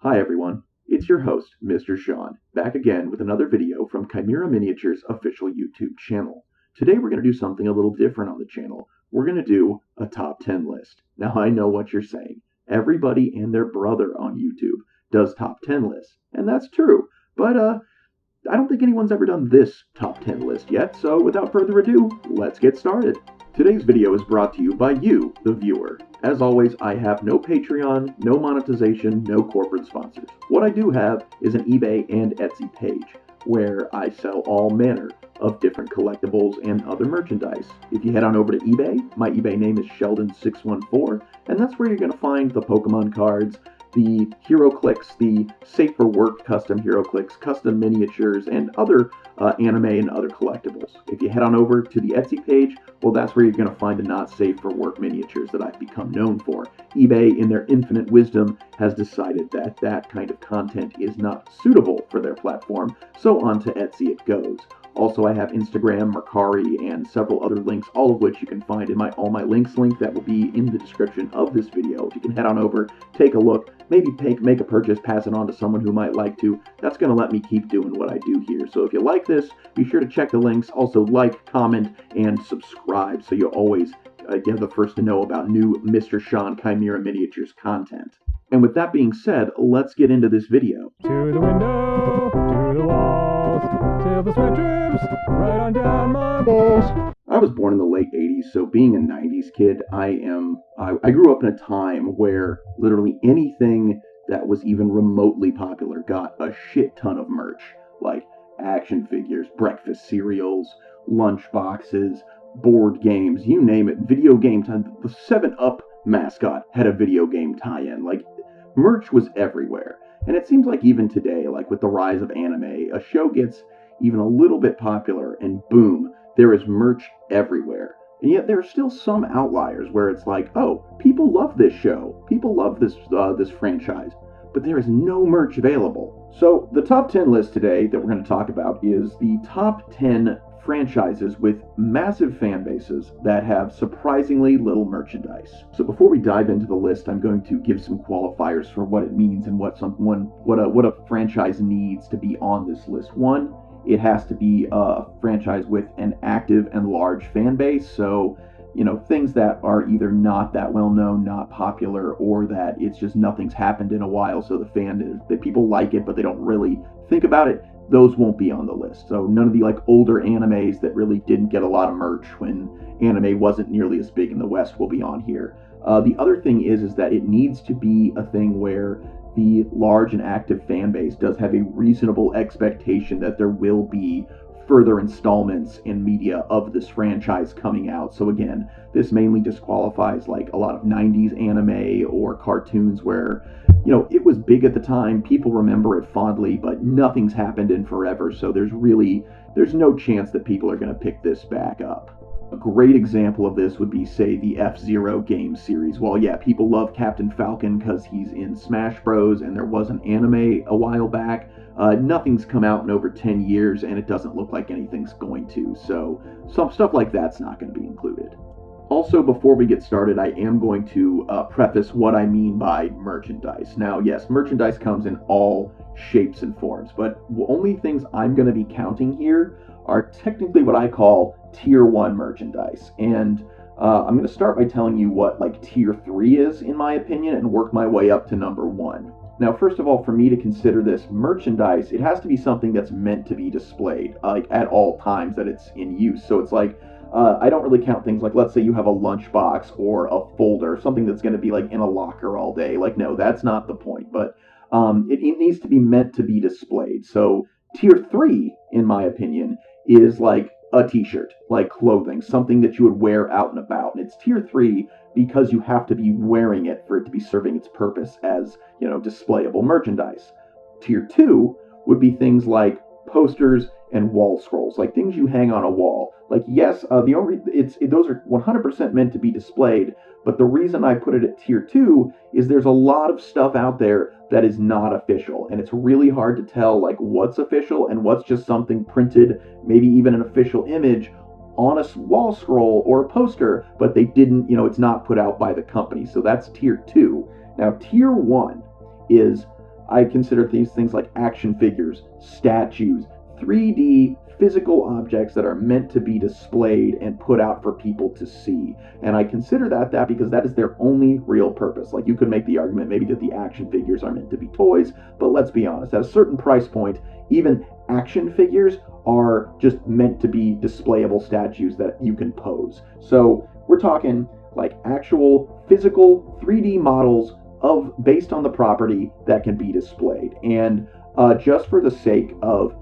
Hi everyone, it's your host, Mr. Sean, back again with another video from Chimera Miniatures' official YouTube channel. Today we're going to do something a little different on the channel. We're going to do a top 10 list. Now I know what you're saying. Everybody and their brother on YouTube does top 10 lists, and that's true, but I don't think anyone's ever done this top 10 list yet, so without further ado, let's get started. Today's video is brought to you by you, the viewer. As always, I have no Patreon, no monetization, no corporate sponsors. What I do have is an eBay and Etsy page, where I sell all manner of different collectibles and other merchandise. If you head on over to eBay, my eBay name is Sheldon614, and that's where you're going to find the Pokemon cards, the HeroClix, the Safe for Work custom HeroClix, custom miniatures, and other anime and other collectibles. If you head on over to the Etsy page, well, that's where you're going to find the not safe for work miniatures that I've become known for. eBay, in their infinite wisdom, has decided that that kind of content is not suitable for their platform, so onto Etsy it goes. Also, I have Instagram, Mercari, and several other links, all of which you can find in my All My Links link that will be in the description of this video. If you can head on over, take a look, maybe make a purchase, pass it on to someone who might like to. That's going to let me keep doing what I do here. So if you like this, be sure to check the links. Also, like, comment, and subscribe so you'll always get the first to know about new Mr. Sean Chimera Miniatures content. And with that being said, let's get into this video. To the window, to the walls, till the sweat drips right on down my balls. I was born in the late 80s, so being a 90s kid, I grew up in a time where literally anything that was even remotely popular got a shit ton of merch, like action figures, breakfast cereals, lunch boxes, board games, you name it, video game time. The 7-Up mascot had a video game tie-in. Like, merch was everywhere. And it seems like even today, like with the rise of anime, a show gets even a little bit popular and boom, there is merch everywhere. And yet there are still some outliers where it's like, oh, people love this show, people love this franchise, but there is no merch available. So the top 10 list today that we're going to talk about is the top 10 franchises with massive fan bases that have surprisingly little merchandise. So before we dive into the list, I'm going to give some qualifiers for what it means and what a franchise needs to be on this list. One, it has to be a franchise with an active and large fan base. So, you know, things that are either not that well known, not popular, or that it's just nothing's happened in a while. So that people like it, but they don't really think about it. Those won't be on the list. So none of the like older animes that really didn't get a lot of merch when anime wasn't nearly as big in the West will be on here. The other thing is that it needs to be a thing where the large and active fan base does have a reasonable expectation that there will be further installments in media of this franchise coming out. So again, this mainly disqualifies like a lot of 90s anime or cartoons where, you know, it was big at the time, people remember it fondly, but nothing's happened in forever, so there's no chance that people are going to pick this back up. A great example of this would be, say, the F-Zero game series. Well, yeah, people love Captain Falcon because he's in Smash Bros. And there was an anime a while back. Nothing's come out in over 10 years, and it doesn't look like anything's going to. So some stuff like that's not going to be included. Also, before we get started, I am going to preface what I mean by merchandise. Now, yes, merchandise comes in all shapes and forms, but the only things I'm going to be counting here are technically what I call Tier 1 merchandise. And I'm going to start by telling you what like Tier 3 is, in my opinion, and work my way up to number 1. Now, first of all, for me to consider this merchandise, it has to be something that's meant to be displayed, like at all times that it's in use. So it's like, I don't really count things like, let's say you have a lunchbox or a folder, something that's going to be like in a locker all day. Like, no, that's not the point. But it needs to be meant to be displayed. So Tier 3, in my opinion, is like a t-shirt, like clothing, something that you would wear out and about. And it's Tier 3 because you have to be wearing it for it to be serving its purpose as, you know, displayable merchandise. Tier 2 would be things like posters and wall scrolls, like things you hang on a wall. Like, yes, those are 100% meant to be displayed, but the reason I put it at Tier 2 is there's a lot of stuff out there that is not official, and it's really hard to tell like what's official and what's just something printed, maybe even an official image on a wall scroll or a poster, but they didn't, you know, it's not put out by the company. So that's Tier 2. Now, Tier 1 is I consider these things like action figures, statues, 3D physical objects that are meant to be displayed and put out for people to see. And I consider that because that is their only real purpose. Like, you could make the argument maybe that the action figures are meant to be toys, but let's be honest, at a certain price point, even action figures are just meant to be displayable statues that you can pose. So we're talking like actual physical 3D models of based on the property that can be displayed. And just for the sake of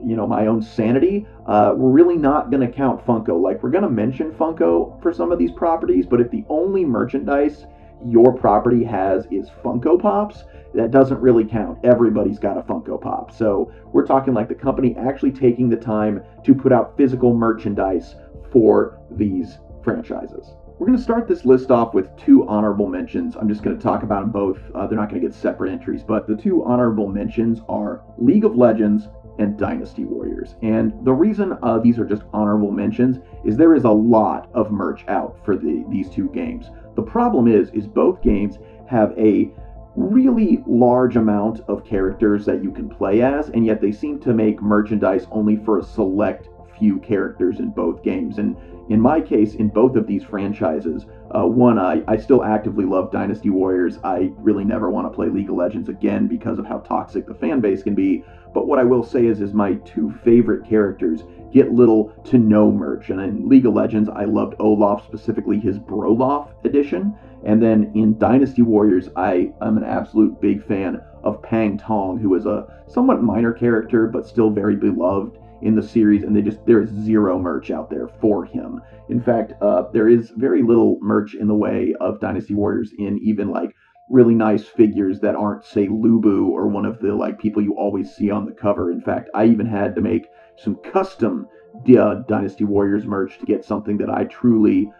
my own sanity, we're really not going to count Funko. Like, we're going to mention Funko for some of these properties, but if the only merchandise your property has is Funko Pops, that doesn't really count. Everybody's got a Funko Pop. So we're talking like the company actually taking the time to put out physical merchandise for these franchises. We're going to start this list off with 2 honorable mentions. I'm just going to talk about them both. They're not going to get separate entries, but the 2 honorable mentions are League of Legends and Dynasty Warriors. And the reason these are just honorable mentions is there is a lot of merch out for these 2 games. The problem is both games have a really large amount of characters that you can play as, and yet they seem to make merchandise only for a select few characters in both games. And in my case, in both of these franchises, one, I still actively love Dynasty Warriors. I really never want to play League of Legends again because of how toxic the fan base can be. But what I will say is my 2 favorite characters get little to no merch. And in League of Legends, I loved Olaf, specifically his Broloff edition. And then in Dynasty Warriors, I'm an absolute big fan of Pang Tong, who is a somewhat minor character, but still very beloved in the series, and there is zero merch out there for him. In fact, there is very little merch in the way of Dynasty Warriors in even like really nice figures that aren't, say, Lubu or one of the like people you always see on the cover. In fact, I even had to make some custom Dynasty Warriors merch to get something that I truly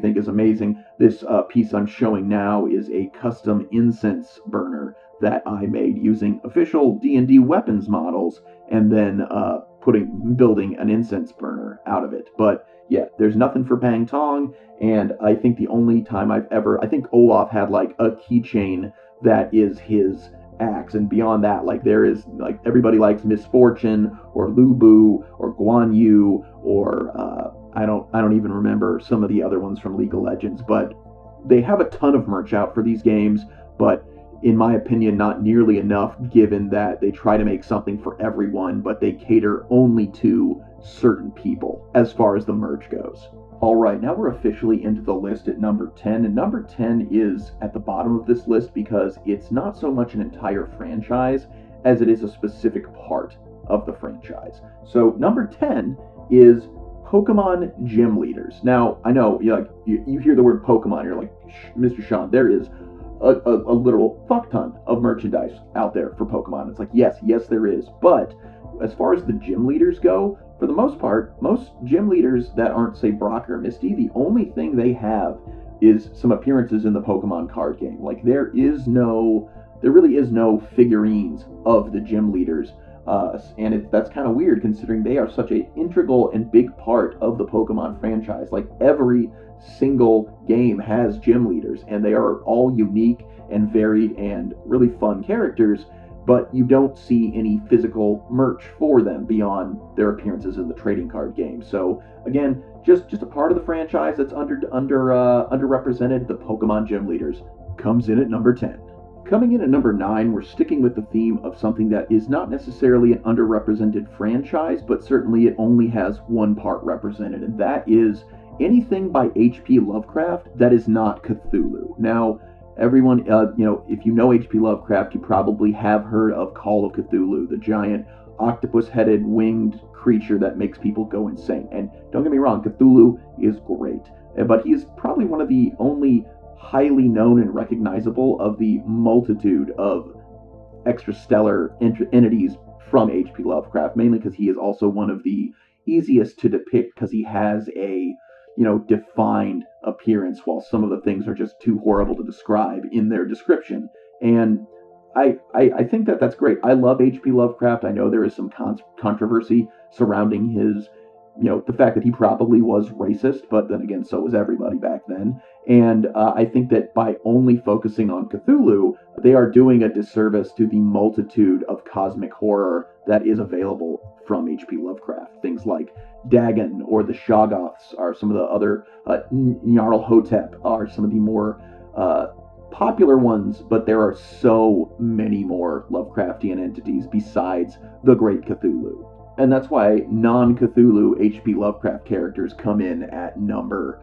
think is amazing. This piece I'm showing now is a custom incense burner that I made using official D&D weapons models, and then building an incense burner out of it. But yeah, there's nothing for Pang Tong, and I think the only time I think Olaf had like a keychain that is his axe, and beyond that, like there is like everybody likes Misfortune or Lubu or Guan Yu or I don't even remember some of the other ones from League of Legends, but they have a ton of merch out for these games, but in my opinion, not nearly enough, given that they try to make something for everyone, but they cater only to certain people as far as the merch goes. All right, now we're officially into the list at number 10, and number 10 is at the bottom of this list because it's not so much an entire franchise as it is a specific part of the franchise. So number 10 is Pokemon Gym Leaders. Now, I know you hear the word Pokemon, you're like, Mr. Sean, there is a literal fuck ton of merchandise out there for Pokemon. It's like, yes, there is. But as far as the gym leaders go, for the most part, most gym leaders that aren't, say, Brock or Misty, the only thing they have is some appearances in the Pokemon card game. Like, there really is no figurines of the gym leaders. And that's kind of weird considering they are such an integral and big part of the Pokemon franchise. Like, every single game has gym leaders, and they are all unique and varied and really fun characters, but you don't see any physical merch for them beyond their appearances in the trading card game. So again, just a part of the franchise that's underrepresented. The Pokemon Gym Leaders comes in at number 10. Coming in at number 9, we're sticking with the theme of something that is not necessarily an underrepresented franchise, but certainly it only has one part represented, and that is anything by H.P. Lovecraft that is not Cthulhu. Now, everyone, if you know H.P. Lovecraft, you probably have heard of Call of Cthulhu, the giant octopus-headed winged creature that makes people go insane. And don't get me wrong, Cthulhu is great, but he is probably one of the only highly known and recognizable of the multitude of extrastellar entities from H.P. Lovecraft, mainly because he is also one of the easiest to depict because he has a defined appearance, while some of the things are just too horrible to describe in their description. And I think that's great. I love H.P. Lovecraft. I know there is some controversy surrounding his, the fact that he probably was racist, but then again, so was everybody back then. And I think that by only focusing on Cthulhu, they are doing a disservice to the multitude of cosmic horror that is available from H.P. Lovecraft. Things like Dagon or the Shoggoths are some of the other, Nyarlathotep are some of the more popular ones, but there are so many more Lovecraftian entities besides the Great Cthulhu. And that's why non-Cthulhu H.P. Lovecraft characters come in at number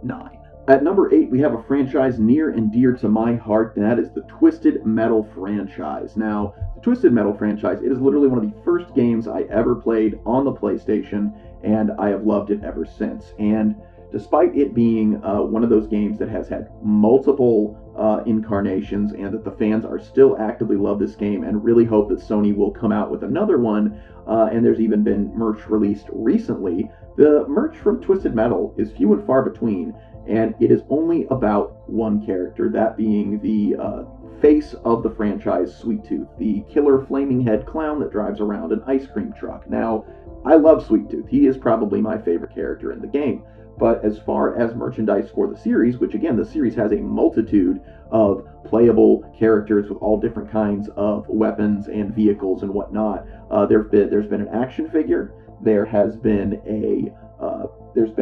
9. At number 8, we have a franchise near and dear to my heart, and that is the Twisted Metal franchise. Now, the Twisted Metal franchise, it is literally one of the first games I ever played on the PlayStation, and I have loved it ever since. And despite it being one of those games that has had multiple incarnations, and that the fans are still actively love this game and really hope that Sony will come out with another one, and there's even been merch released recently, the merch from Twisted Metal is few and far between, and it is only about one character, that being the face of the franchise, Sweet Tooth, the killer flaming head clown that drives around an ice cream truck. Now, I love Sweet Tooth. He is probably my favorite character in the game. But as far as merchandise for the series, which again, the series has a multitude of playable characters with all different kinds of weapons and vehicles and whatnot, there's been an action figure, there's been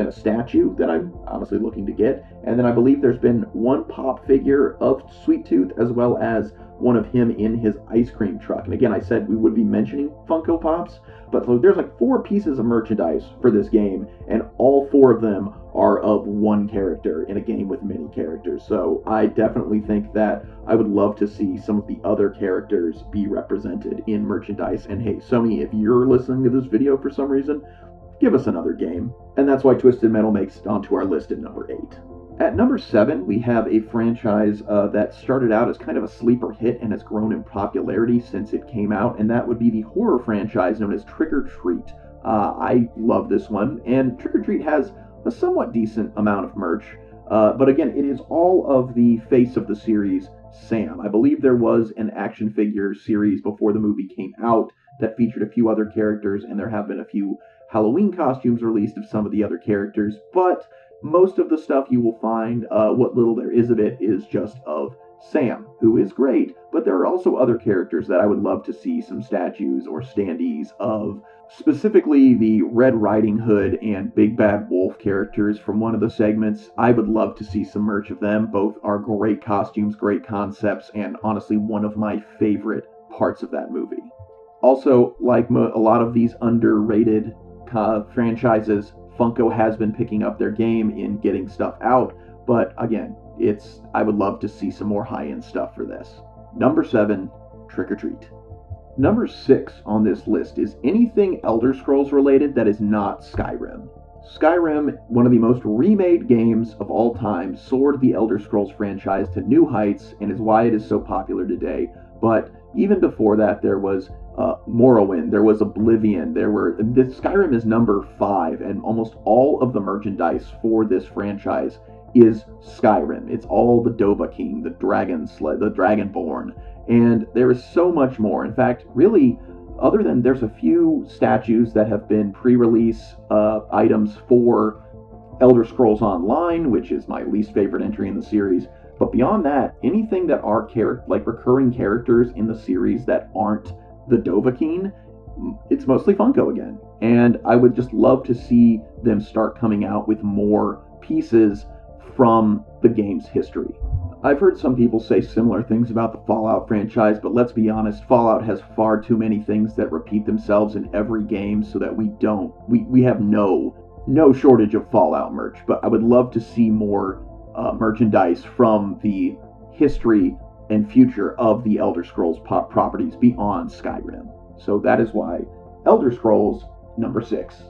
a statue that I'm honestly looking to get, and then I believe there's been one pop figure of Sweet Tooth as well as one of him in his ice cream truck. And again, I said we would be mentioning Funko Pops, but so there's like 4 pieces of merchandise for this game, and all 4 of them are of one character in a game with many characters. So I definitely think that I would love to see some of the other characters be represented in merchandise. And hey, Sony, if you're listening to this video for some reason, give us another game. And that's why Twisted Metal makes it onto our list at number 8. At number 7, we have a franchise that started out as kind of a sleeper hit and has grown in popularity since it came out, and that would be the horror franchise known as Trick or Treat. I love this one, and Trick or Treat has a somewhat decent amount of merch, but again, it is all of the face of the series, Sam. I believe there was an action figure series before the movie came out that featured a few other characters, and there have been a few Halloween costumes released of some of the other characters, but most of the stuff you will find, what little there is of it, is just of Sam, who is great, but there are also other characters that I would love to see some statues or standees of, specifically the Red Riding Hood and Big Bad Wolf characters from one of the segments. I would love to see some merch of them. Both are great costumes, great concepts, and honestly one of my favorite parts of that movie. Also, like a lot of these underrated franchises, Funko has been picking up their game in getting stuff out, but again, I would love to see some more high-end stuff for this. Number 7, Trick or Treat. Number 6 on this list is anything Elder Scrolls related that is not Skyrim. Skyrim, one of the most remade games of all time, soared the Elder Scrolls franchise to new heights and is why it is so popular today. But even before that, there was Morrowind, there was Oblivion, Skyrim is number 5, and almost all of the merchandise for this franchise is Skyrim. It's all the Dovahkiin, the Dragonborn, and there is so much more. In fact, really, other than there's a few statues that have been pre-release items for Elder Scrolls Online, which is my least favorite entry in the series, but beyond that, anything that are recurring characters in the series that aren't the Dovahkiin, it's mostly Funko again. And I would just love to see them start coming out with more pieces from the game's history. I've heard some people say similar things about the Fallout franchise, but let's be honest, Fallout has far too many things that repeat themselves in every game so that we have no shortage of Fallout merch, but I would love to see more merchandise from the history and future of the Elder Scrolls properties beyond Skyrim. So that is why Elder Scrolls, number 6.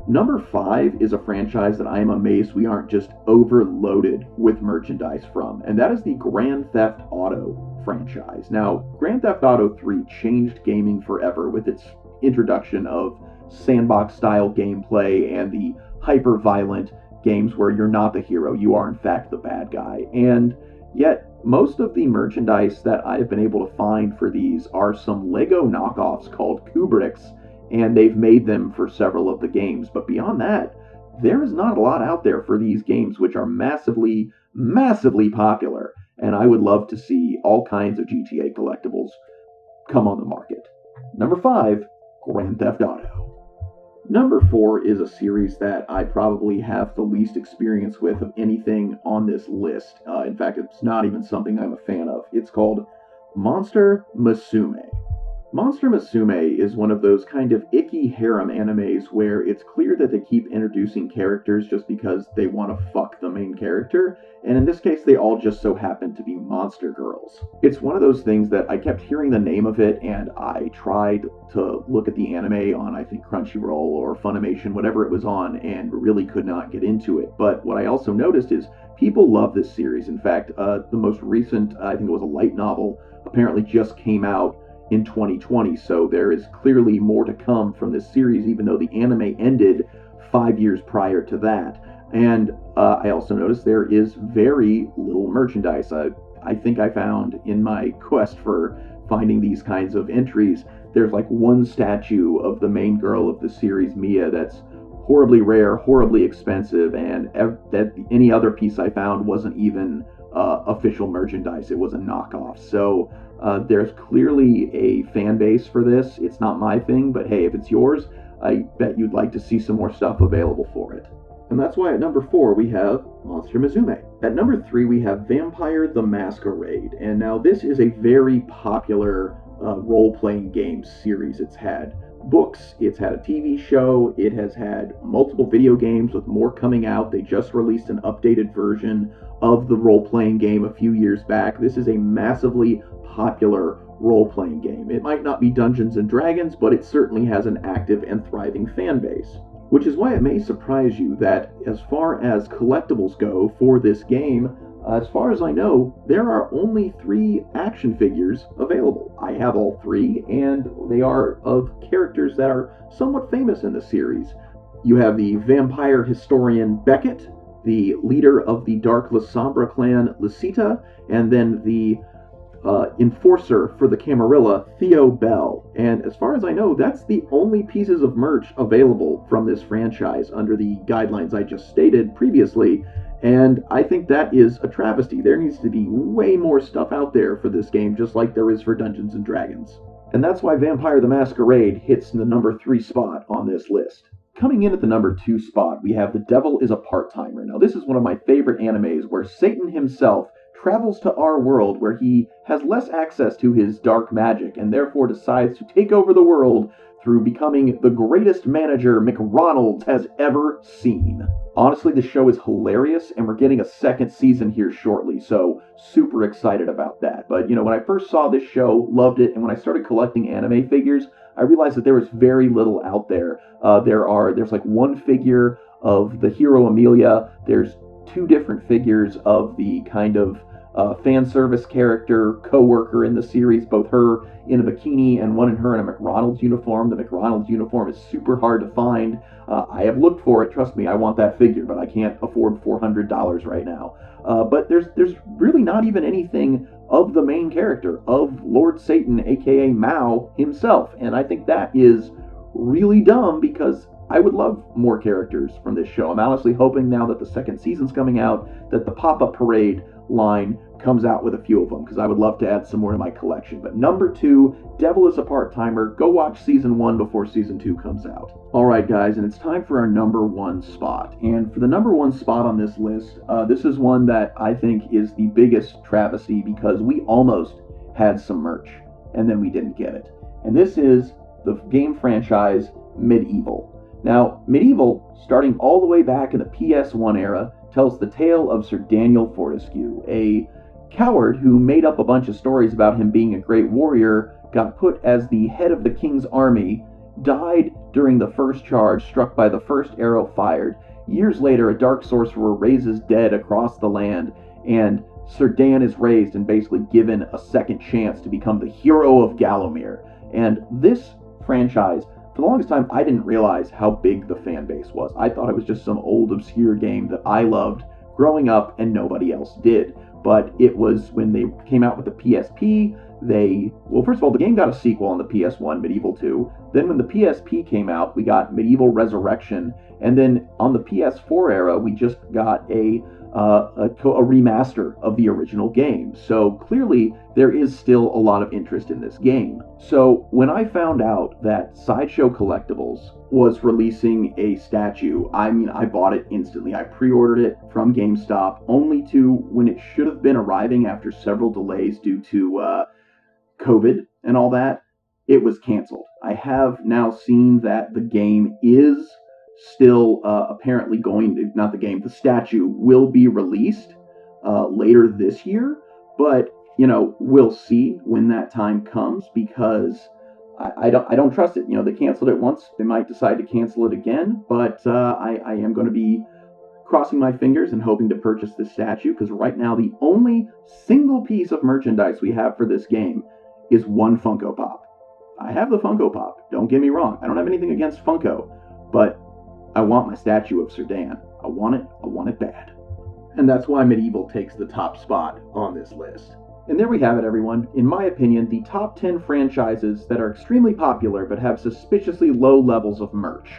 Number 5 is a franchise that I am amazed we aren't just overloaded with merchandise from, and that is the Grand Theft Auto franchise. Now, Grand Theft Auto 3 changed gaming forever with its introduction of sandbox-style gameplay and the hyper-violent games where you're not the hero, you are in fact the bad guy. And yet, most of the merchandise that I have been able to find for these are some Lego knockoffs called Kubricks, and they've made them for several of the games. But beyond that, there is not a lot out there for these games, which are massively massively popular, and I would love to see all kinds of GTA collectibles come on the market. Number 5, Grand Theft Auto. Number 4 is a series that I probably have the least experience with of anything on this list. In fact, it's not even something I'm a fan of. It's called Monster Mesume. Monster Musume is one of those kind of icky harem animes where it's clear that they keep introducing characters just because they want to fuck the main character, and in this case they all just so happen to be monster girls. It's one of those things that I kept hearing the name of it, and I tried to look at the anime on, I think, Crunchyroll or Funimation, whatever it was on, and really could not get into it. But what I also noticed is people love this series. In fact, the most recent, I think it was a light novel, apparently just came out in 2020, so there is clearly more to come from this series, even though the anime ended 5 years prior to that. And I also noticed there is very little merchandise. I think I found in my quest for finding these kinds of entries, there's like one statue of the main girl of the series, Mia, that's horribly rare, horribly expensive, and that any other piece I found wasn't even official merchandise. It was a knockoff. So there's clearly a fan base for this. It's not my thing, but hey, if it's yours, I bet you'd like to see some more stuff available for it. And that's why at number 4 we have Monster Mesume. At number 3 we have Vampire the Masquerade. And now this is a very popular role-playing game series. It's had books, it's had a TV show, it has had multiple video games with more coming out. They just released an updated version of the role-playing game a few years back. This is a massively popular role-playing game. It might not be Dungeons and Dragons, but it certainly has an active and thriving fan base. Which is why it may surprise you that as far as collectibles go for this game, as far as I know, there are only 3 action figures available. I have all 3, and they are of characters that are somewhat famous in the series. You have the vampire historian Beckett, the leader of the Dark La Sombra clan Lucita, and then the enforcer for the Camarilla, Theo Bell. And as far as I know, that's the only pieces of merch available from this franchise under the guidelines I just stated previously. And I think that is a travesty. There needs to be way more stuff out there for this game, just like there is for Dungeons and Dragons. And that's why Vampire the Masquerade hits the number 3 spot on this list. Coming in at the number 2 spot, we have The Devil is a Part-Timer. Now, this is one of my favorite animes where Satan himself travels to our world where he has less access to his dark magic and therefore decides to take over the world through becoming the greatest manager McRonald's has ever seen. Honestly, the show is hilarious, and we're getting a 2nd season here shortly, so super excited about that. But, you know, when I first saw this show, loved it, and when I started collecting anime figures, I realized that there was very little out there. There's like 1 figure of the hero Amelia, there's 2 different figures of the kind of fan service character, co-worker in the series, both her in a bikini and one in her in a McRonald's uniform. The McRonald's uniform is super hard to find. I have looked for it, trust me, I want that figure, but I can't afford $400 right now. But there's really not even anything of the main character, of Lord Satan, aka Mao himself, and I think that is really dumb because I would love more characters from this show. I'm honestly hoping now that the 2nd season's coming out that the Pop-Up Parade line comes out with a few of them, because I would love to add some more to my collection. But number 2, Devil is a Part-Timer. Go watch Season 1 before Season 2 comes out. Alright guys, and it's time for our number 1 spot. And for the number 1 spot on this list, this is one that I think is the biggest travesty because we almost had some merch, and then we didn't get it. And this is the game franchise Medi Evil. Now, Medi Evil, starting all the way back in the PS1 era, tells the tale of Sir Daniel Fortescue, a coward who made up a bunch of stories about him being a great warrior, got put as the head of the king's army, died during the first charge, struck by the first arrow fired. Years later, a dark sorcerer raises dead across the land, and Sir Dan is raised and basically given a second chance to become the hero of Gallowmere. And this franchise, for the longest time, I didn't realize how big the fan base was. I thought it was just some old, obscure game that I loved growing up and nobody else did. But it was when they came out with the PSP, first of all, the game got a sequel on the PS1, Medi Evil 2. Then when the PSP came out, we got Medi Evil Resurrection. And then on the PS4 era, we just got a a remaster of the original game. So clearly there is still a lot of interest in this game. So when I found out that Sideshow Collectibles was releasing a statue, I bought it instantly. I pre-ordered it from GameStop, only to, when it should have been arriving after several delays due to COVID and all that, it was canceled. I have now seen that the game is still apparently going to, not the game, the statue will be released later this year, but we'll see when that time comes, because I don't trust it. They canceled it once, they might decide to cancel it again, but I am going to be crossing my fingers and hoping to purchase this statue, because right now the only single piece of merchandise we have for this game is one Funko Pop. I have the Funko Pop, don't get me wrong. I don't have anything against Funko, but I want my statue of Sir Dan. I want it bad. And that's why Medi Evil takes the top spot on this list. And there we have it, everyone. In my opinion, the top 10 franchises that are extremely popular but have suspiciously low levels of merch.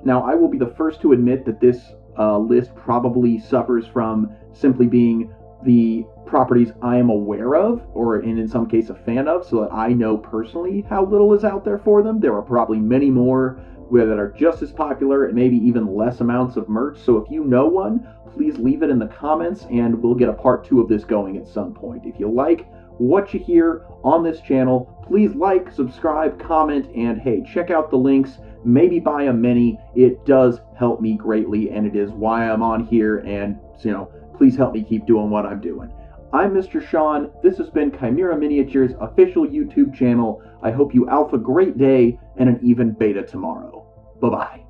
Now, I will be the first to admit that this list probably suffers from simply being the properties I am aware of, or in some case a fan of, so that I know personally how little is out there for them. There are probably many more that are just as popular and maybe even less amounts of merch. So if you know one, please leave it in the comments and we'll get a part 2 of this going at some point. If you like what you hear on this channel, please like, subscribe, comment, and hey, check out the links. Maybe buy a mini. It does help me greatly, and it is why I'm on here, and please help me keep doing what I'm doing. I'm Mr. Sean. This has been Chimera Miniatures' official YouTube channel. I hope you alpha great day and an even beta tomorrow. Bye-bye.